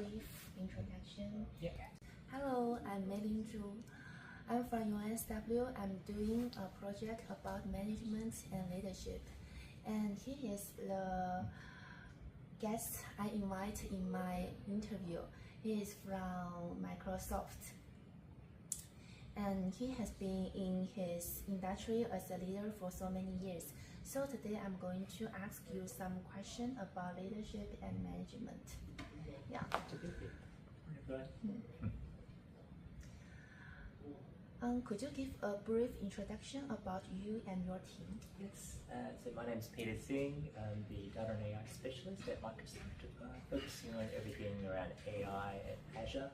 brief introduction? Yeah. Hello, I'm Meilin Zhu. I'm from UNSW. I'm doing a project about management and leadership. And he is the guest I invite in my interview. He is from Microsoft. And he has been in his industry as a leader for so many years. So today I'm going to ask you some questions about leadership and management. Yeah. Could you give a brief introduction about you and your team? Yes. So my name is Peter Singh. I'm the data and AI specialist at Microsoft, focusing on everything around AI and Azure,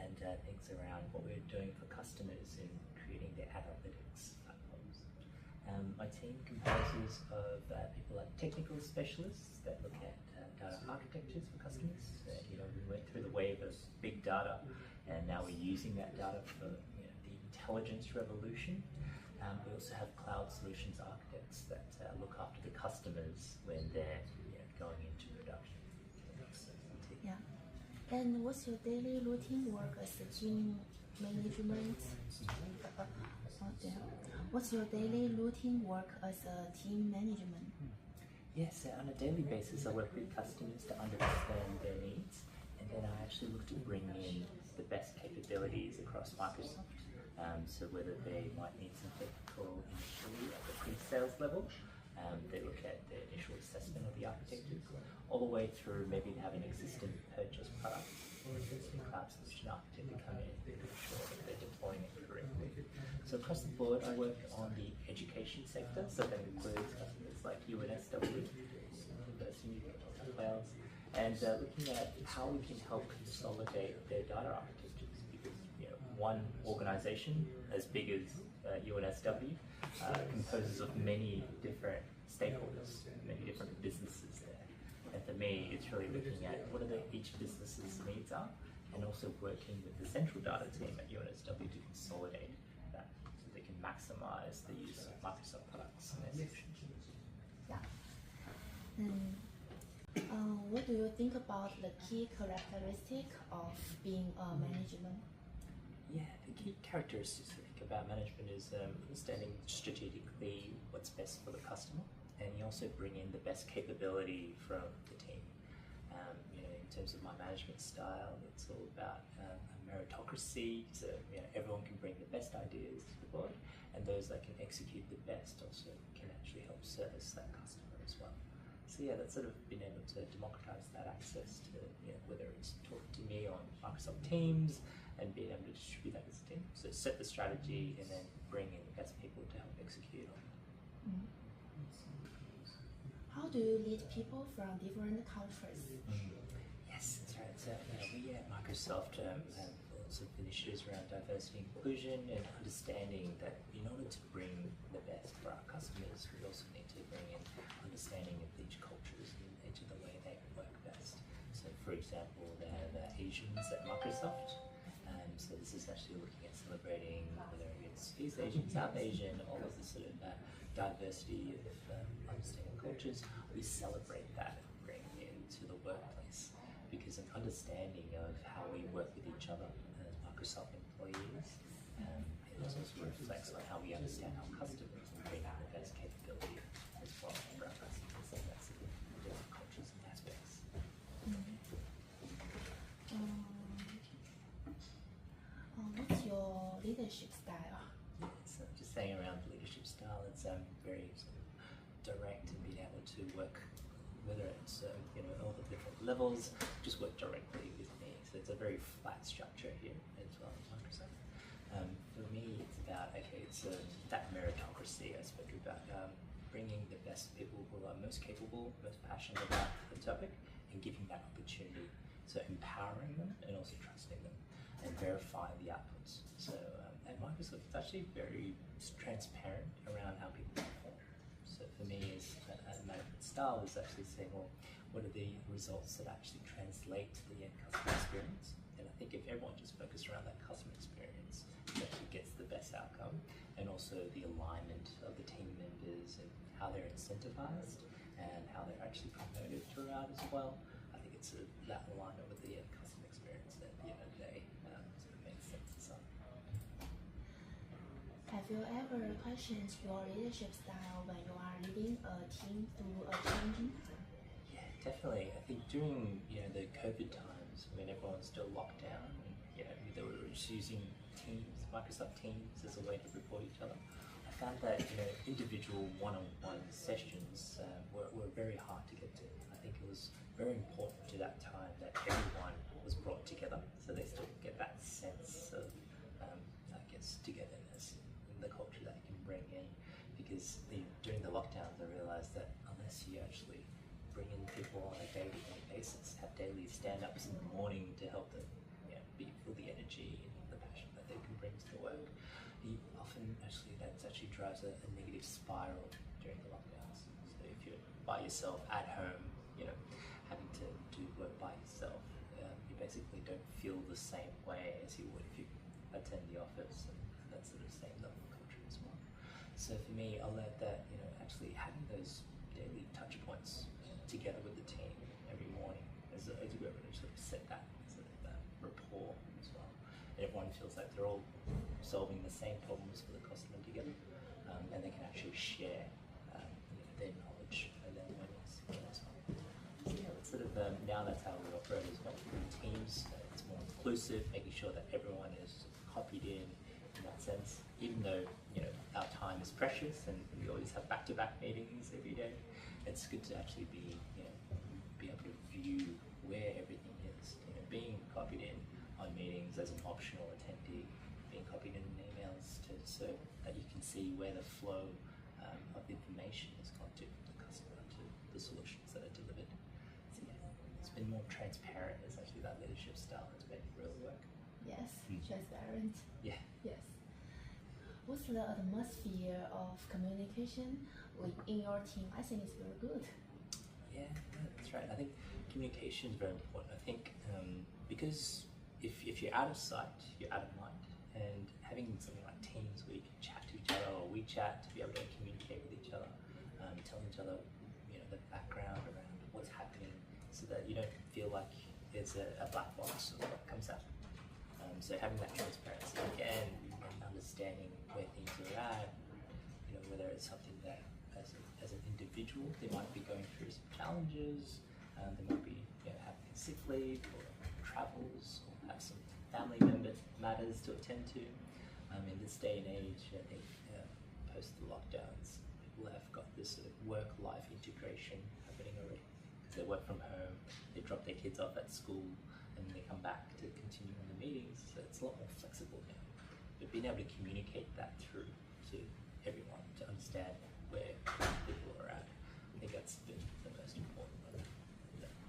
and things around what we're doing for customers in creating their analytics platforms. My team composes of people like technical specialists that look at data architectures for customers. We went through the wave of big data, and now we're using that data for the intelligence revolution. We also have cloud solutions architects that look after the customers when they're going into production. Yeah. And what's your daily routine work as a team management? What's your daily routine work as a team management? Yes, on a daily basis I work with customers to understand their needs, and then I actually look to bring in the best capabilities across Microsoft. So whether they might need some technical initially at the pre-sales level, they look at the initial assessment of the architecture, all the way through maybe have an existing purchase product or an existing cloud solution architect to come in and ensure that they're deploying it correctly. So across the board, I work on the education sector, so that includes customers like UNSW, University of Wales, and looking at how we can help consolidate their data architectures, because one organization as big as UNSW composes of many different stakeholders, many different businesses there. And for me, it's really looking at what each business's needs are, and also working with the central data team at UNSW to consolidate that so they can maximize the use of Microsoft products and their solutions. Yeah. What do you think about the key characteristic of being a management? Yeah, the key characteristics I think about management is understanding strategically what's best for the customer, and you also bring in the best capability from the team. In terms of my management style, it's all about a meritocracy, so everyone can bring the best ideas to the board, and those that can execute the best also can actually help service that customer as well. So yeah, that's sort of been able to democratize that access to whether it's talking to me on Microsoft Teams and being able to distribute that as a team. So set the strategy and then bring in the best people to help execute on it. How do you lead people from different cultures? Yes, that's right. So we at Microsoft have lots of initiatives around diversity and inclusion, and understanding that in order to bring the best for our customers, we also need to bring in understanding of each cultures and each of the way they work best. So for example, they have Asians at Microsoft. So this is actually looking at celebrating whether it's East Asian, South Asian, all of the sort of diversity of understanding cultures. We celebrate that and bring it into the workplace, because an understanding of how we work with each other as Microsoft employees, it also reflects on how we understand our customers and bring out the best capability as well for our customers. So that's the different cultures and aspects. What's your leadership style? So just saying around the leadership style, it's very sort of direct, and being able to work, whether it's all the different levels, just work directly with me. So it's a very flat structure here as well as Microsoft. For me, it's about it's that meritocracy I spoke about, bringing the best people who are most capable, most passionate about the topic, and giving that opportunity. So empowering them and also trusting them, and verifying the outputs. So at Microsoft, it's actually very transparent around how people perform. So for me, a management style is actually saying, well, what are the results that actually translate to the end customer experience? And I think if everyone just focused around that customer experience, it actually gets the best outcome, and also the alignment of the team members and how they're incentivized and how they're actually promoted throughout as well. I think it's that alignment with the end customer you ever questioned your leadership style when you are leading a team through a changing time? Yeah, definitely. I think during the COVID times when everyone's still locked down, and they were just using Teams, Microsoft Teams as a way to report each other. I found that individual one-on-one sessions were very hard to get to. I think it was very important to that time that everyone was brought together, so they still get that sense of I guess togetherness in the culture that you can bring in. Because during the lockdowns, I realized that unless you actually bring in people on a day-to-day basis, have daily stand-ups in the morning to help them feel the energy and the passion that they can bring to the work, that actually drives a negative spiral during the lockdowns. So if you're by yourself at home, having to do work by yourself, you basically don't feel the same way as you would if you attend the office, and that sort of same level of culture as well. So for me, I learned that actually having those daily touch points together with the team every morning is a good way to sort of set that sort of rapport as well. And everyone feels like they're all solving the same problems for the customer together, and they can actually share their knowledge and their learnings as well. So yeah, it's sort of now that's how we operate as well. In teams, it's more inclusive, making sure that everyone is copied in that sense. Even though our time is precious and we always have back-to-back meetings every day, it's good to actually be able to view where everything is. Being copied in on meetings as an optional attendee, being copied in emails so that you can see where the flow of information has gone to the customer, to the solutions that are delivered. So yeah, it's been more transparent. It's actually that leadership style that's made it really work. Yes, transparent. Yeah. Yes. What's the atmosphere of communication in your team? I think it's very good. Yeah, that's right. I think communication is very important. I think because if you're out of sight, you're out of mind. And having something like Teams where you can chat to each other, or WeChat, to be able to communicate with each other, tell each other the background around what's happening, so that you don't feel like there's a black box of what comes out. So having that transparency again, and understanding where things are at, whether it's something that as an individual they might be going through some challenges, they might be having sick leave or travels, or have some family matters to attend to. In this day and age, I think post the lockdowns, people have got this sort of work-life integration happening already. They work from home, they drop their kids off at school, and then they come back to continue on the meetings. So it's a lot more flexible now. But being able to communicate that through to everyone to understand where people are at, I think that's been the most important one.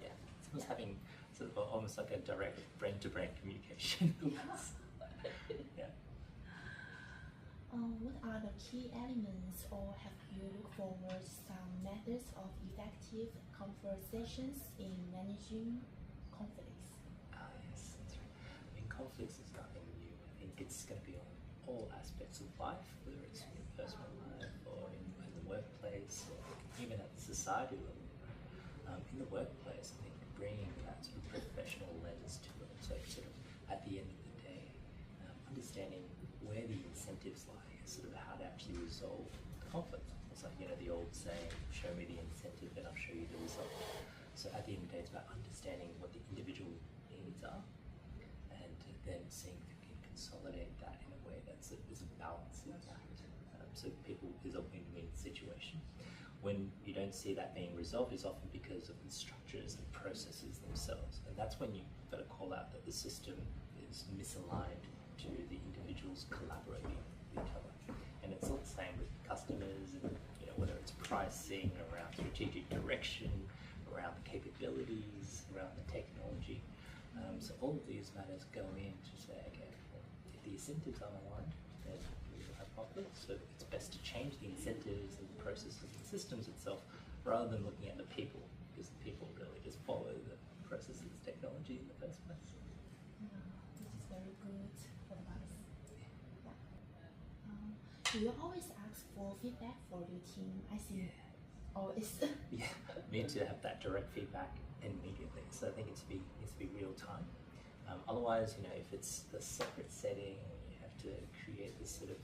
Yeah, it's having sort of almost like a direct brain-to-brain communication. Yeah. What are the key elements, or have you looked forward some methods of effective conversations in managing conflicts? Yes, that's right. I mean, conflicts is nothing new. I think it's going to be on all aspects of life, whether it's in personal life or in the workplace, or even at the society level. In the workplace, I think bringing that sort of professional lens to it, so sort of at the end of the day, understanding where the incentives lie, sort of how to actually resolve the conflict. It's like the old saying, show me the incentive and I'll show you the result. So at the end of the day, it's about understanding what the individual needs are, and then seeing if you can consolidate that in a way that's a balancing act. So people is a win-win situation. When you don't see that being resolved, is often because of the structures and processes themselves, and that's when you've got to call out that the system is misaligned to the individuals collaborating with each other. And it's all the same with customers, and whether it's pricing, around strategic direction, around the capabilities, around the technology. So all of these matters go in to say, okay, well, if the incentives aren't aligned, then we will have conflicts. So it's best to change the incentives and the processes and systems itself, rather than looking at the people, because the people really just follow the processes, technology in the first place. Yeah, this is very good advice. Yeah. Do you always ask for feedback for your team? I see. Always. Yeah, need to have that direct feedback immediately. So I think it needs to be real time. Otherwise, if it's the separate setting, you have to create this sort of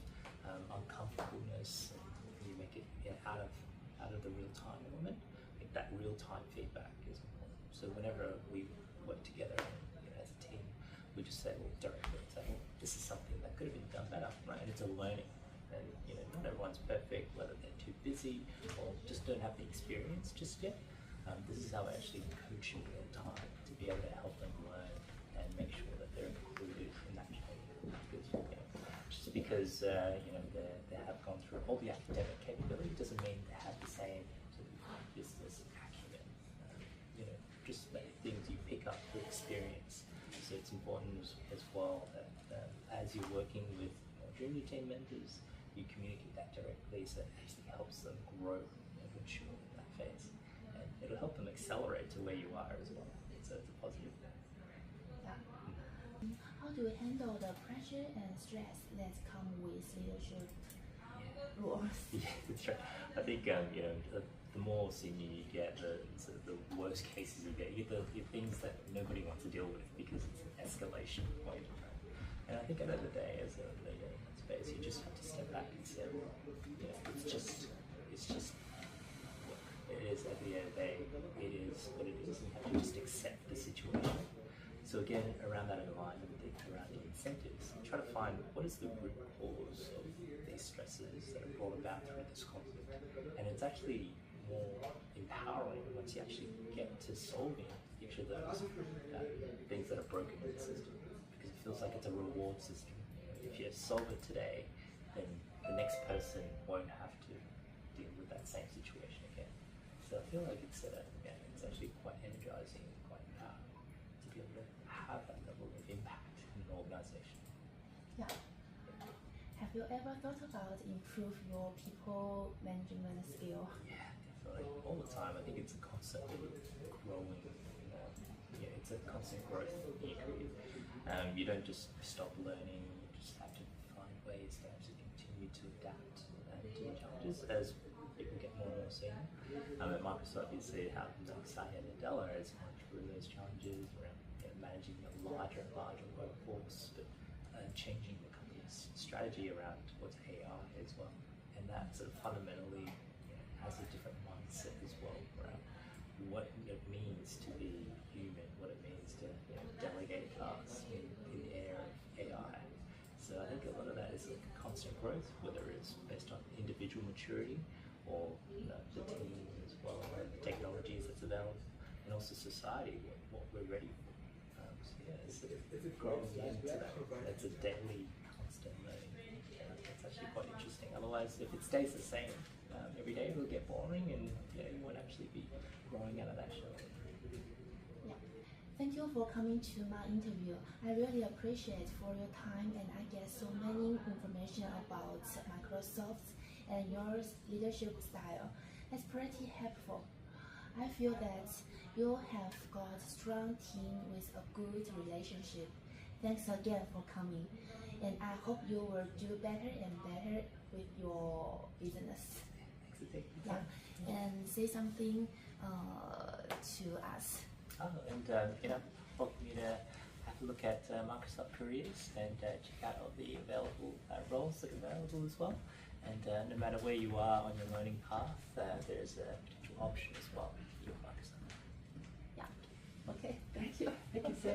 uncomfortableness, and you make it out of the real time element. I think that real time feedback is important. So whenever we work together as a team, we just say, well, directly say, well, this is something that could have been done better, right? And it's a learning. And not everyone's perfect, whether they're too busy or just don't have the experience just yet. This is how we actually coach in real time to be able to help them learn and make sure that they're included in that journey. Because just because they have gone through all the academic capability doesn't mean they have the same sort of business acumen. Just like things you pick up through experience. So it's important as well that as you're working with more junior team members, you communicate that directly, so it actually helps them grow and mature in that phase. And it'll help them accelerate to where you are as well. So it's a positive thing. Yeah. How do you handle the pressure and stress that come with leadership roles? Yeah, that's right. I think the more senior you get, the worst cases you get the things that nobody wants to deal with because it's an escalation point. And I think at the end of the day, as a leader in that space, you just have to step back and say, well, it's just work. It is, at the end of the day, it is what it is, and you have to just accept the situation. So again, around that alignment, around the incentives, try to find what is the root cause of these stresses that are brought about through this conflict. And it's actually more empowering once you actually get to solving each of those things that are broken in the system. Because it feels like it's a reward system. If you solve it today, then the next person won't have to deal with that same situation again. So I feel like it's actually quite energizing and quite empowering to be able to have that level of impact in an organization. Yeah. Have you ever thought about improve your people management skill? Yeah, definitely. All the time. I think it's a constantly growing. It's a constant growth period. You don't just stop learning. You just have to find ways to actually continue to adapt to the challenges as people get more and more senior. At Microsoft, you see how Satya Nadella has gone through those challenges around managing a larger and larger workforce, but changing the company's strategy around towards AI as well. And that sort of fundamentally has a different mindset as well around what it means to be human, what it means to delegate tasks in the era of AI. So I think a lot of that is like a constant growth, whether it's based on individual maturity or the team as well, and the technologies that's available, and also society, what we're ready for. So it's growing into that. It's a daily, constant learning. It's actually quite interesting. Otherwise, if it stays the same every day, it'll get boring, and you won't actually be growing out of that show. Yeah. Thank you for coming to my interview. I really appreciate for your time, and I get so many information about Microsoft and your leadership style. That's pretty helpful. I feel that you have got a strong team with a good relationship. Thanks again for coming, and I hope you will do better and better with your business. Yeah, and say something to us. Welcome you to have a look at Microsoft Careers and check out all the available roles that are available as well. And no matter where you are on your learning path, there's a potential option as well with Microsoft. Yeah. Okay. Thank you. Thank you so much.